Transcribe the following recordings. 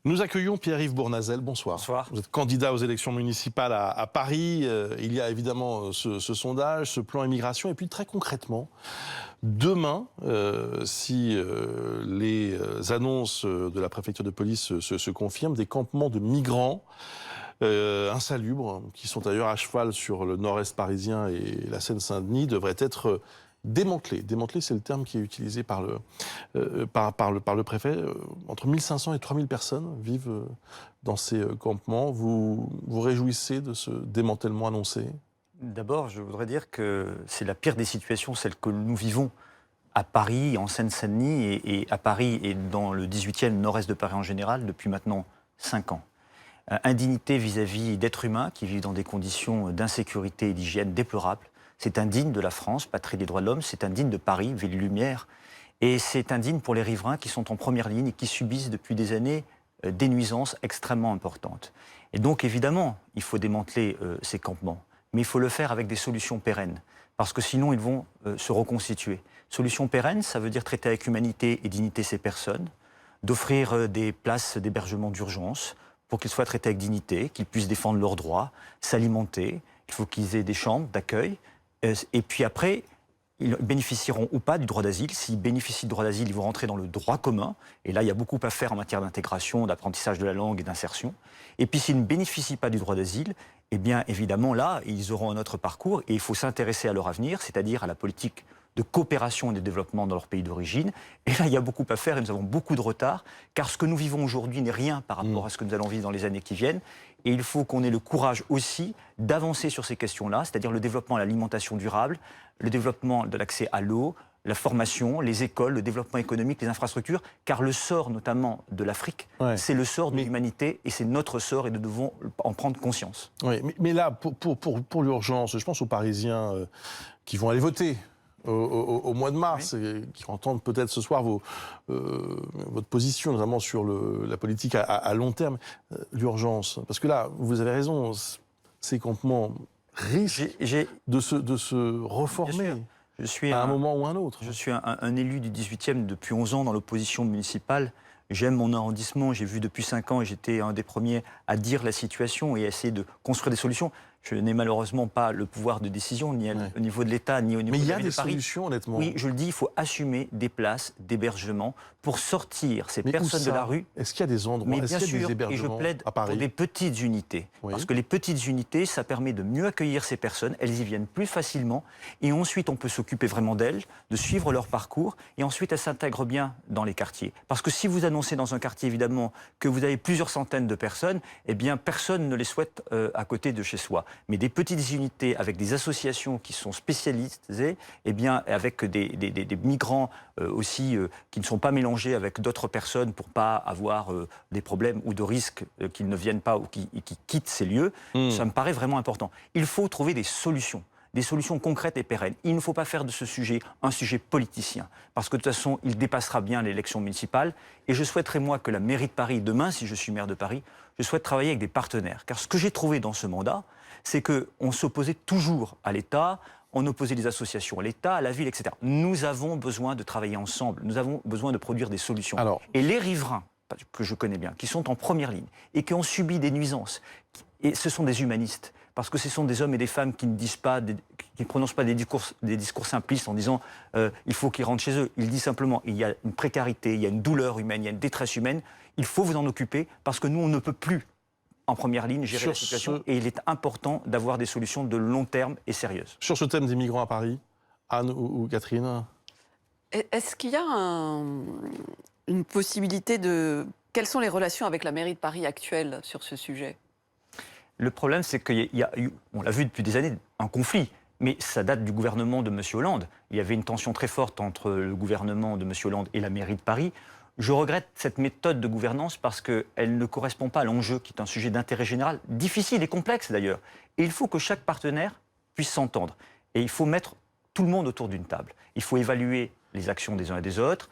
Nous accueillons Pierre-Yves Bournazel. Bonsoir. Bonsoir. Vous êtes candidat aux élections municipales à Paris. Il y a évidemment ce sondage, ce plan immigration. Et puis très concrètement, demain, si les annonces de la préfecture de police se confirment, des campements de migrants insalubres, qui sont d'ailleurs à cheval sur le nord-est parisien et la Seine-Saint-Denis, devraient être démantelés. Démantelés, c'est le terme qui est utilisé par le préfet. Entre 1500 et 3000 personnes vivent dans ces campements. Vous vous réjouissez de ce démantèlement annoncé? D'abord, je voudrais dire que c'est la pire des situations, celle que nous vivons à Paris, en Seine-Saint-Denis, et à Paris et dans le 18e nord-est de Paris en général, depuis maintenant 5 ans. Indignité vis-à-vis d'êtres humains qui vivent dans des conditions d'insécurité et d'hygiène déplorables. C'est indigne de la France, patrie des droits de l'homme, c'est indigne de Paris, ville lumière, et c'est indigne pour les riverains qui sont en première ligne et qui subissent depuis des années des nuisances extrêmement importantes. Et donc évidemment, il faut démanteler ces campements, mais il faut le faire avec des solutions pérennes, parce que sinon ils vont se reconstituer. Solutions pérennes, ça veut dire traiter avec humanité et dignité ces personnes, d'offrir des places d'hébergement d'urgence pour qu'ils soient traités avec dignité, qu'ils puissent défendre leurs droits, s'alimenter. Il faut qu'ils aient des chambres d'accueil. Et puis après, ils bénéficieront ou pas du droit d'asile. S'ils bénéficient du droit d'asile, ils vont rentrer dans le droit commun. Et là, il y a beaucoup à faire en matière d'intégration, d'apprentissage de la langue et d'insertion. Et puis s'ils ne bénéficient pas du droit d'asile, eh bien évidemment là, ils auront un autre parcours et il faut s'intéresser à leur avenir, c'est-à-dire à la politique de coopération et de développement dans leur pays d'origine. Et là, il y a beaucoup à faire et nous avons beaucoup de retard, car ce que nous vivons aujourd'hui n'est rien par rapport à ce que nous allons vivre dans les années qui viennent. Et il faut qu'on ait le courage aussi d'avancer sur ces questions-là, c'est-à-dire le développement de l'alimentation durable, le développement de l'accès à l'eau, la formation, les écoles, le développement économique, les infrastructures, car le sort notamment de l'Afrique, c'est le sort de l'humanité et c'est notre sort et nous devons en prendre conscience. Oui, mais là, pour l'urgence, je pense aux Parisiens qui vont aller voter au mois de mars, et qui entendent peut-être ce soir votre position, notamment sur la politique à long terme, l'urgence. Parce que là, vous avez raison, ces campements risquent de se reformer à un moment ou un autre. Je suis un élu du 18e depuis 11 ans dans l'opposition municipale. J'aime mon arrondissement, j'ai vu depuis 5 ans et j'étais un des premiers à dire la situation et à essayer de construire des solutions. Je n'ai malheureusement pas le pouvoir de décision, ni au niveau de l'État, ni au niveau de la ville de Paris. Mais il y a des solutions, honnêtement. Oui, je le dis, il faut assumer des places d'hébergement pour sortir ces personnes de la rue. Est-ce qu'il y a des endroits, mais bien est-ce qu'il y a sûr, des hébergements et je plaide à Paris pour des petites unités. Parce que les petites unités, ça permet de mieux accueillir ces personnes, elles y viennent plus facilement, et ensuite on peut s'occuper vraiment d'elles, de suivre leur parcours, et ensuite elles s'intègrent bien dans les quartiers. Parce que si vous annoncez dans un quartier, évidemment, que vous avez plusieurs centaines de personnes, eh bien personne ne les souhaite à côté de chez soi. Mais des petites unités avec des associations qui sont spécialisées, eh bien avec des migrants aussi qui ne sont pas mélangés avec d'autres personnes pour pas avoir des problèmes ou de risques qu'ils ne viennent pas ou qui quittent ces lieux, ça me paraît vraiment important. Il faut trouver des solutions concrètes et pérennes. Il ne faut pas faire de ce sujet un sujet politicien, parce que de toute façon, il dépassera bien l'élection municipale. Et je souhaiterais, moi, que la mairie de Paris, demain, si je suis maire de Paris, je souhaite travailler avec des partenaires. Car ce que j'ai trouvé dans ce mandat, c'est qu'on s'opposait toujours à l'État, on opposait les associations à l'État, à la ville, etc. Nous avons besoin de travailler ensemble, nous avons besoin de produire des solutions. Et les riverains, que je connais bien, qui sont en première ligne et qui ont subi des nuisances, et ce sont des humanistes, parce que ce sont des hommes et des femmes qui ne disent pas, qui ne prononcent pas des discours simplistes en disant il faut qu'ils rentrent chez eux. Ils disent simplement il y a une précarité, il y a une douleur humaine, il y a une détresse humaine, il faut vous en occuper parce que nous, on ne peut plus en première ligne gérer la situation et il est important d'avoir des solutions de long terme et sérieuses. Sur ce thème des migrants à Paris, Anne ou Catherine? Est-ce qu'il y a une possibilité de... Quelles sont les relations avec la mairie de Paris actuelle sur ce sujet? Le problème, c'est qu'il y a eu, on l'a vu depuis des années, un conflit. Mais ça date du gouvernement de M. Hollande. Il y avait une tension très forte entre le gouvernement de M. Hollande et la mairie de Paris. Je regrette cette méthode de gouvernance parce qu'elle ne correspond pas à l'enjeu, qui est un sujet d'intérêt général, difficile et complexe d'ailleurs. Et il faut que chaque partenaire puisse s'entendre. Et il faut mettre tout le monde autour d'une table. Il faut évaluer les actions des uns et des autres,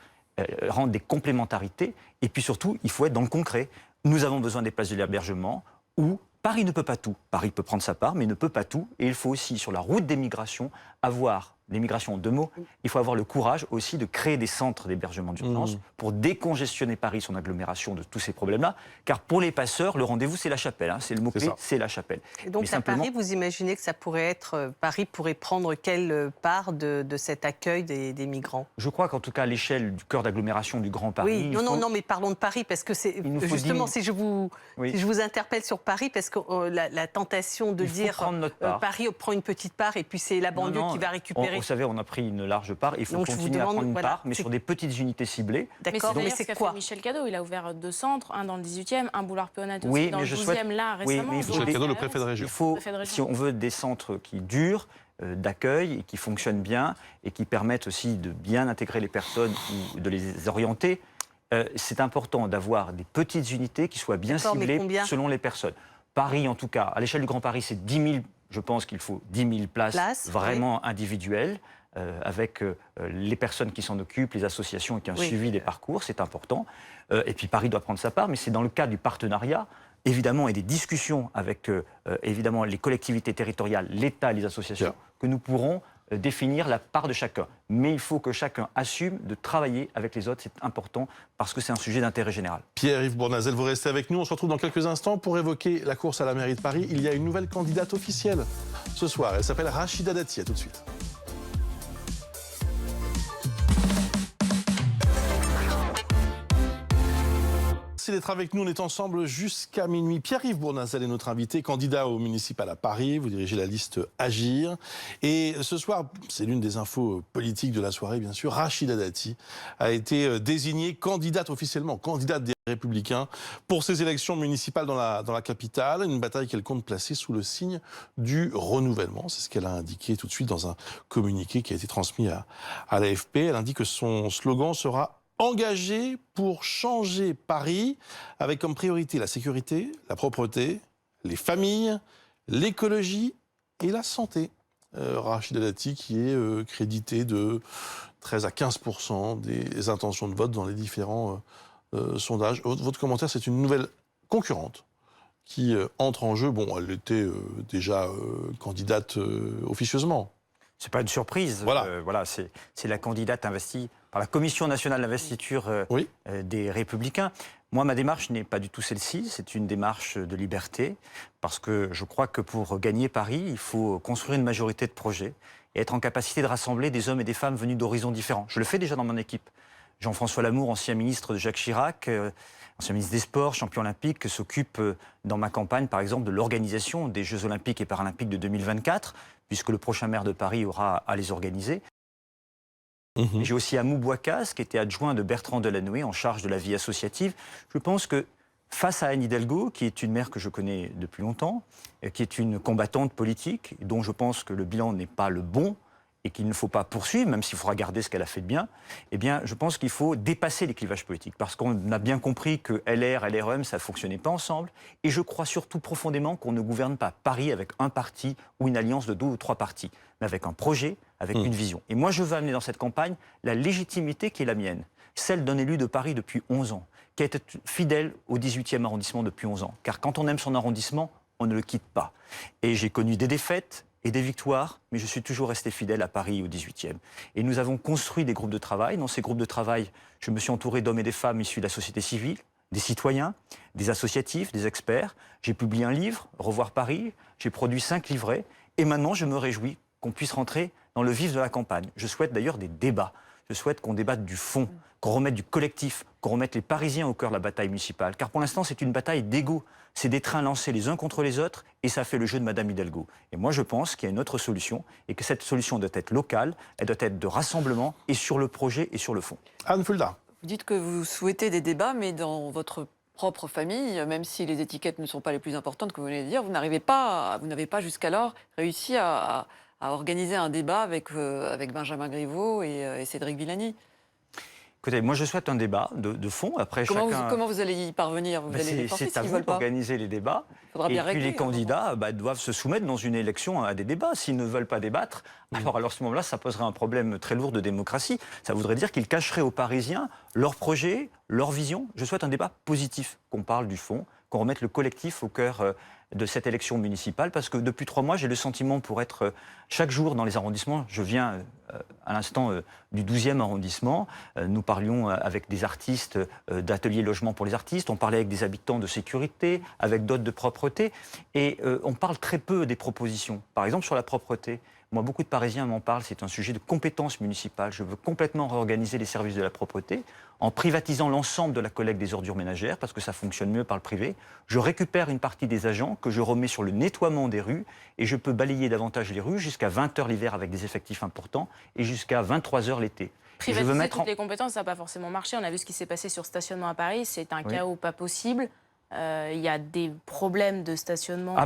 rendre des complémentarités. Et puis surtout, il faut être dans le concret. Nous avons besoin des places de l'hébergement où Paris ne peut pas tout. Paris peut prendre sa part, mais ne peut pas tout. Et il faut aussi, sur la route des migrations, avoir l'immigration en deux mots, il faut avoir le courage aussi de créer des centres d'hébergement d'urgence pour décongestionner Paris, son agglomération, de tous ces problèmes-là. Car pour les passeurs, le rendez-vous, c'est la chapelle. Hein, c'est le mot-clé, c'est la chapelle. Et donc, à Paris, vous imaginez que ça pourrait être... Paris pourrait prendre quelle part de cet accueil des migrants? Je crois qu'en tout cas, à l'échelle du cœur d'agglomération du Grand Paris... Oui, non, mais parlons de Paris, parce que c'est justement, si je vous interpelle sur Paris, parce que la tentation de dire Paris prend une petite part et puis c'est la banlieue qui va récupérer. Vous savez, on a pris une large part. Il faut continuer à prendre une part, mais sur des petites unités ciblées. D'accord, mais c'est quoi? Michel Cadot, il a ouvert 2 centres, un dans le 18e, un boulevard Péonnet aussi dans le 12e, là, récemment. Oui, Michel Cadot, le préfet de région. Il faut, si on veut des centres qui durent, d'accueil et qui fonctionnent bien et qui permettent aussi de bien intégrer les personnes ou de les orienter, c'est important d'avoir des petites unités qui soient bien ciblées selon les personnes. Paris, en tout cas, à l'échelle du Grand Paris, c'est 10 000, je pense qu'il faut 10 000 places vraiment individuelles, avec les personnes qui s'en occupent, les associations et un suivi des parcours, c'est important. Et puis Paris doit prendre sa part, mais c'est dans le cadre du partenariat, évidemment, et des discussions avec évidemment les collectivités territoriales, l'État et les associations, que nous pourrons définir la part de chacun. Mais il faut que chacun assume de travailler avec les autres, c'est important, parce que c'est un sujet d'intérêt général. Pierre-Yves Bournazel, vous restez avec nous. On se retrouve dans quelques instants pour évoquer la course à la mairie de Paris. Il y a une nouvelle candidate officielle ce soir. Elle s'appelle Rachida Dati. À tout de suite. Merci d'être avec nous. On est ensemble jusqu'à minuit. Pierre-Yves Bournazel est notre invité, candidat au municipal à Paris. Vous dirigez la liste Agir. Et ce soir, c'est l'une des infos politiques de la soirée, bien sûr. Rachida Dati a été désignée candidate officiellement, candidate des Républicains pour ces élections municipales dans la capitale. Une bataille qu'elle compte placer sous le signe du renouvellement. C'est ce qu'elle a indiqué tout de suite dans un communiqué qui a été transmis à l'AFP. Elle indique que son slogan sera engagé pour changer Paris, avec comme priorité la sécurité, la propreté, les familles, l'écologie et la santé. Rachida Dati qui est crédité de 13 à 15% des intentions de vote dans les différents sondages. Votre commentaire, c'est une nouvelle concurrente qui entre en jeu. Bon, elle était déjà candidate officieusement. C'est pas une surprise. Voilà, c'est la candidate investie par la Commission nationale d'investiture des Républicains. Moi, ma démarche n'est pas du tout celle-ci. C'est une démarche de liberté, parce que je crois que pour gagner Paris, il faut construire une majorité de projets et être en capacité de rassembler des hommes et des femmes venus d'horizons différents. Je le fais déjà dans mon équipe. Jean-François Lamour, ancien ministre de Jacques Chirac, ancien ministre des Sports, champion olympique, s'occupe dans ma campagne, par exemple, de l'organisation des Jeux olympiques et paralympiques de 2024, puisque le prochain maire de Paris aura à les organiser. J'ai aussi Amou Bouakas, qui était adjoint de Bertrand Delanoë, en charge de la vie associative. Je pense que face à Anne Hidalgo, qui est une maire que je connais depuis longtemps, qui est une combattante politique, dont je pense que le bilan n'est pas le bon, et qu'il ne faut pas poursuivre, même s'il faudra garder ce qu'elle a fait de bien, eh bien, je pense qu'il faut dépasser les clivages politiques. Parce qu'on a bien compris que LR, LREM, ça ne fonctionnait pas ensemble. Et je crois surtout profondément qu'on ne gouverne pas Paris avec un parti ou une alliance de 2 ou 3 partis, mais avec un projet, avec une vision. Et moi, je veux amener dans cette campagne la légitimité qui est la mienne, celle d'un élu de Paris depuis 11 ans, qui a été fidèle au 18e arrondissement depuis 11 ans. Car quand on aime son arrondissement, on ne le quitte pas. Et j'ai connu des défaites et des victoires, mais je suis toujours resté fidèle à Paris au 18e. Et nous avons construit des groupes de travail. Dans ces groupes de travail, je me suis entouré d'hommes et de femmes issus de la société civile, des citoyens, des associatifs, des experts. J'ai publié un livre, Revoir Paris. J'ai produit 5 livrets. Et maintenant, je me réjouis qu'on puisse rentrer dans le vif de la campagne. Je souhaite d'ailleurs des débats. Je souhaite qu'on débatte du fond, qu'on remette du collectif, qu'on remette les Parisiens au cœur de la bataille municipale. Car pour l'instant, c'est une bataille d'ego. C'est des trains lancés les uns contre les autres, et ça fait le jeu de Madame Hidalgo. Et moi, je pense qu'il y a une autre solution, et que cette solution doit être locale, elle doit être de rassemblement, et sur le projet et sur le fond. Anne Fulda. Vous dites que vous souhaitez des débats, mais dans votre propre famille, même si les étiquettes ne sont pas les plus importantes que vous venez de dire, vous n'avez pas jusqu'alors réussi à organiser un débat avec Benjamin Griveaux et Cédric Villani. Écoutez, moi je souhaite un débat de fond. Après, comment vous allez y parvenir? C'est à vous d'organiser les débats. Et puis les candidats doivent se soumettre dans une élection à des débats. S'ils ne veulent pas débattre, alors à ce moment-là, ça poserait un problème très lourd de démocratie. Ça voudrait dire qu'ils cacheraient aux Parisiens leur projet, leur vision. Je souhaite un débat positif, qu'on parle du fond, qu'on remette le collectif au cœur de cette élection municipale, parce que depuis 3 mois, j'ai le sentiment pour être chaque jour dans les arrondissements. Je viens à l'instant du 12e arrondissement. Nous parlions avec des artistes d'ateliers logement pour les artistes, on parlait avec des habitants de sécurité, avec d'autres de propreté, et on parle très peu des propositions. Par exemple, sur la propreté, moi, beaucoup de Parisiens m'en parlent, c'est un sujet de compétence municipale. Je veux complètement réorganiser les services de la propreté en privatisant l'ensemble de la collecte des ordures ménagères, parce que ça fonctionne mieux par le privé. Je récupère une partie des agents que je remets sur le nettoiement des rues, et je peux balayer davantage les rues jusqu'à 20 h l'hiver avec des effectifs importants, et jusqu'à 23 h l'été. Privatiser toutes les compétences, ça n'a pas forcément marché. On a vu ce qui s'est passé sur stationnement à Paris, c'est un chaos pas possible. Il y a des problèmes de stationnement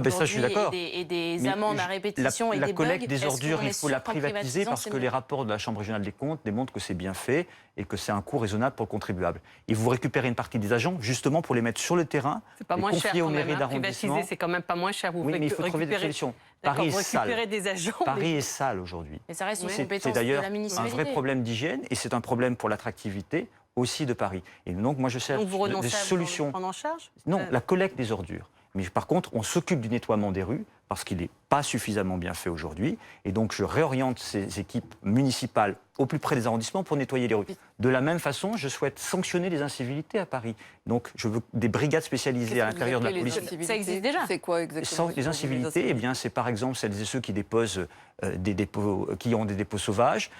et des amendes à répétition et des bugs. La collecte des ordures, il faut la privatiser parce que les rapports de la Chambre régionale des comptes démontrent que c'est bien fait et que c'est un coût raisonnable pour le contribuable. Et vous récupérez une partie des agents justement pour les mettre sur le terrain, les confier aux mairies d'arrondissement. Privatiser, c'est quand même pas moins cher. Oui, mais il faut trouver des solutions. Paris est sale. Des agents, Paris est sale aujourd'hui. Mais ça reste une compétence de la municipalité. C'est d'ailleurs un vrai problème d'hygiène et c'est un problème pour l'attractivité aussi de Paris. Et donc, moi, je cherche des solutions. Vous prendre en charge ? Non, la collecte des ordures. Mais par contre, on s'occupe du nettoiement des rues parce qu'il n'est pas suffisamment bien fait aujourd'hui. Et donc, je réoriente ces équipes municipales au plus près des arrondissements pour nettoyer les rues. De la même façon, je souhaite sanctionner les incivilités à Paris. Donc, je veux des brigades spécialisées à l'intérieur de la police. Ça existe déjà. C'est quoi exactement les incivilités, eh bien, c'est par exemple celles et ceux qui déposent des dépôts, qui ont des dépôts sauvages.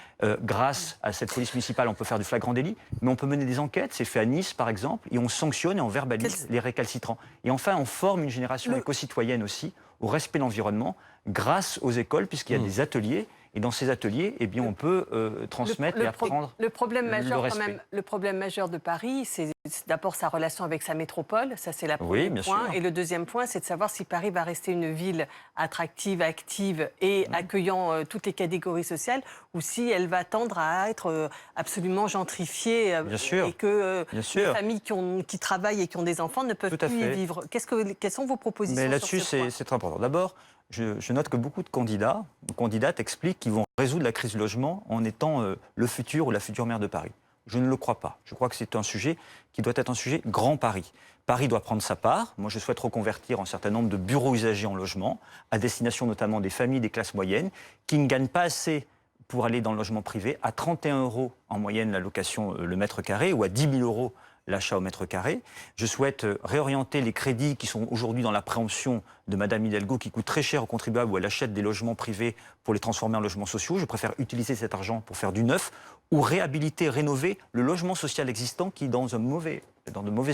Grâce à cette police municipale, on peut faire du flagrant délit, mais on peut mener des enquêtes. C'est fait à Nice, par exemple, et on sanctionne et on verbalise les récalcitrants. Et enfin, on forme une génération éco-citoyenne aussi au respect de l'environnement grâce aux écoles, puisqu'il y a des ateliers. Et dans ces ateliers, eh bien, on peut transmettre et apprendre le problème majeur, respect. quand même, le problème majeur de Paris, c'est d'abord sa relation avec sa métropole. Ça, c'est la première point. Sûr. Et le deuxième point, c'est de savoir si Paris va rester une ville attractive, active et accueillant toutes les catégories sociales, ou si elle va tendre à être absolument gentrifiée. Et que les familles qui travaillent et qui ont des enfants ne peuvent plus y vivre. Quelles sont vos propositions? Mais là-dessus, c'est très important. D'abord, je note que beaucoup de candidats ou candidates expliquent qu'ils vont résoudre la crise du logement en étant le futur ou la future maire de Paris. Je ne le crois pas. Je crois que c'est un sujet qui doit être un sujet grand Paris. Paris doit prendre sa part. Moi, je souhaite reconvertir un certain nombre de bureaux usagers en logement, à destination notamment des familles des classes moyennes, qui ne gagnent pas assez pour aller dans le logement privé, à 31 € en moyenne la location le mètre carré, ou à 10 000 € l'achat au mètre carré. Je souhaite réorienter les crédits qui sont aujourd'hui dans la préemption de Mme Hidalgo, qui coûtent très cher aux contribuables, où elle achète des logements privés pour les transformer en logements sociaux. Je préfère utiliser cet argent pour faire du neuf ou réhabiliter, rénover le logement social existant qui est dans de mauvais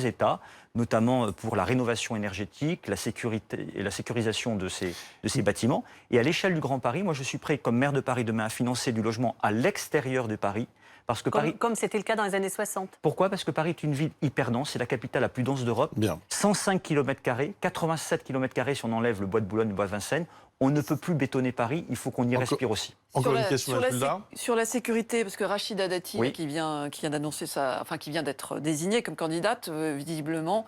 état, notamment pour la rénovation énergétique, la sécurité et la sécurisation de ces bâtiments. Et à l'échelle du Grand Paris, moi je suis prêt, comme maire de Paris demain, à financer du logement à l'extérieur de Paris. Parce que comme c'était le cas dans les années 60. Pourquoi ? Parce que Paris est une ville hyper dense, c'est la capitale la plus dense d'Europe. 105 km², 87 km² si on enlève le bois de Boulogne, le bois de Vincennes. On ne peut plus bétonner Paris, il faut qu'on y respire aussi. Encore une question sur la sécurité, parce que Rachida Dati, qui vient d'annoncer qui vient d'être désignée comme candidate, visiblement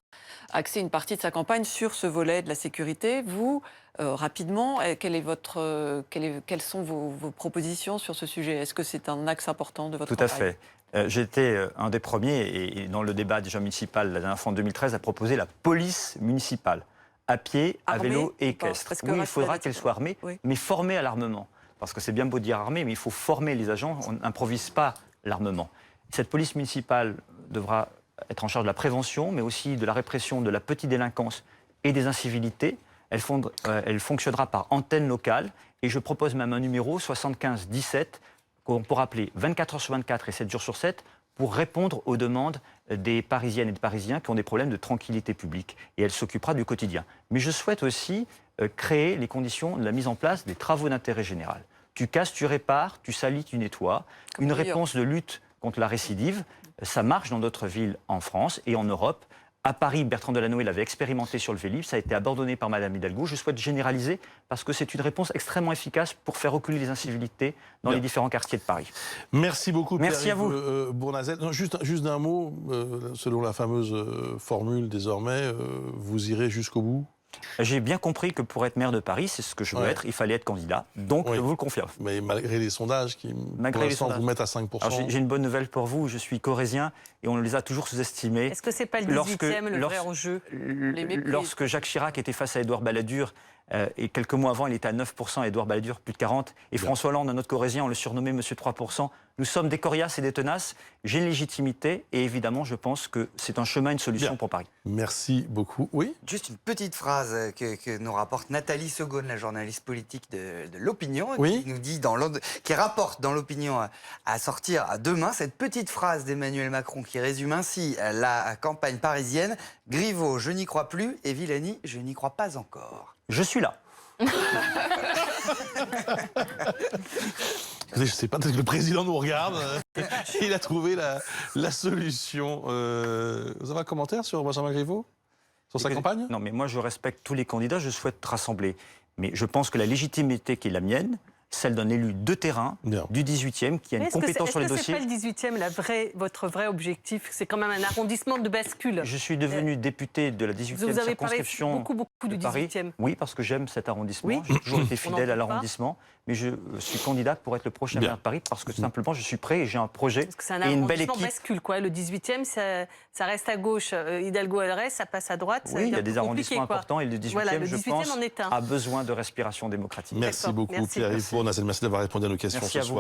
axer une partie de sa campagne sur ce volet de la sécurité. Vous, rapidement, quelles sont vos propositions sur ce sujet? Est-ce que c'est un axe important de votre travail? Tout à fait. J'étais un des premiers, et dans le débat déjà municipal, la dernière fois en 2013, à proposer la police municipale, à pied, à vélo et équestre. Oui, il faudra qu'elle soit armée, mais formée à l'armement. Parce que c'est bien beau dire armée, mais il faut former les agents, on n'improvise pas l'armement. Cette police municipale devra être en charge de la prévention, mais aussi de la répression de la petite délinquance et des incivilités. Elle fonctionnera par antenne locale, et je propose même un numéro 75 17 qu'on pourra appeler 24 h sur 24 et 7 jours sur 7 pour répondre aux demandes des Parisiennes et des Parisiens qui ont des problèmes de tranquillité publique. Et elle s'occupera du quotidien. Mais je souhaite aussi créer les conditions de la mise en place des travaux d'intérêt général. Tu casses, tu répares, tu salis, tu nettoies. Une réponse de lutte contre la récidive, ça marche dans d'autres villes en France et en Europe. À Paris, Bertrand Delanoë l'avait expérimenté sur le Vélib, ça a été abandonné par Mme Hidalgo. Je souhaite généraliser parce que c'est une réponse extrêmement efficace pour faire reculer les incivilités dans les différents quartiers de Paris. Merci beaucoup, Merci à vous. Bournazel. Juste d'un mot, selon la fameuse formule désormais, vous irez jusqu'au bout? J'ai bien compris que pour être maire de Paris, c'est ce que je veux être, il fallait être candidat. Donc, je vous le confirme. Mais malgré les sondages qui, pour l'instant, vous mettent à 5%. J'ai une bonne nouvelle pour vous. Je suis corrézien et on les a toujours sous-estimés. Est-ce que c'est pas le 18e, le vrai enjeu? Lorsque Jacques Chirac était face à Édouard Balladur, et quelques mois avant, il était à 9%, Édouard Balladur, plus de 40%. Et François Hollande, un autre corrézien, on le surnommait Monsieur 3%. Nous sommes des coriaces et des tenaces. J'ai une légitimité et évidemment, je pense que c'est un chemin, une solution pour Paris. Merci beaucoup. Oui. Juste une petite phrase que nous rapporte Nathalie Segonne, la journaliste politique de l'Opinion, qui nous dit, qui rapporte dans l'Opinion à sortir demain cette petite phrase d'Emmanuel Macron qui résume ainsi la campagne parisienne. Griveaux, je n'y crois plus, et Villani, je n'y crois pas encore. Je suis là. Je ne sais pas, peut-être que le président nous regarde. Il a trouvé la solution. Vous avez un commentaire sur Benjamin Griveaux? Sur sa campagne? Non, mais moi, je respecte tous les candidats, je souhaite rassembler. Mais je pense que la légitimité qui est la mienne, celle d'un élu de terrain, du 18e, qui a une compétence sur les dossiers. Est-ce que c'est pas le 18e, votre vrai objectif? C'est quand même un arrondissement de bascule. Je suis devenu député de la 18e circonscription beaucoup de du Paris. 18e. Oui, parce que j'aime cet arrondissement. Oui. J'ai toujours été fidèle à l'arrondissement. Mais je suis candidate pour être le prochain maire de Paris parce que simplement, je suis prêt et j'ai un projet et une belle équipe. C'est un bascule, quoi. Le 18e, ça reste à gauche. Hidalgo, elle reste, ça passe à droite. Oui, il y a des arrondissements importants et le 18e, je pense, a besoin de respiration démocratique. Merci beaucoup, Pierre-Yves Bournazel. Merci d'avoir répondu à nos questions ce soir.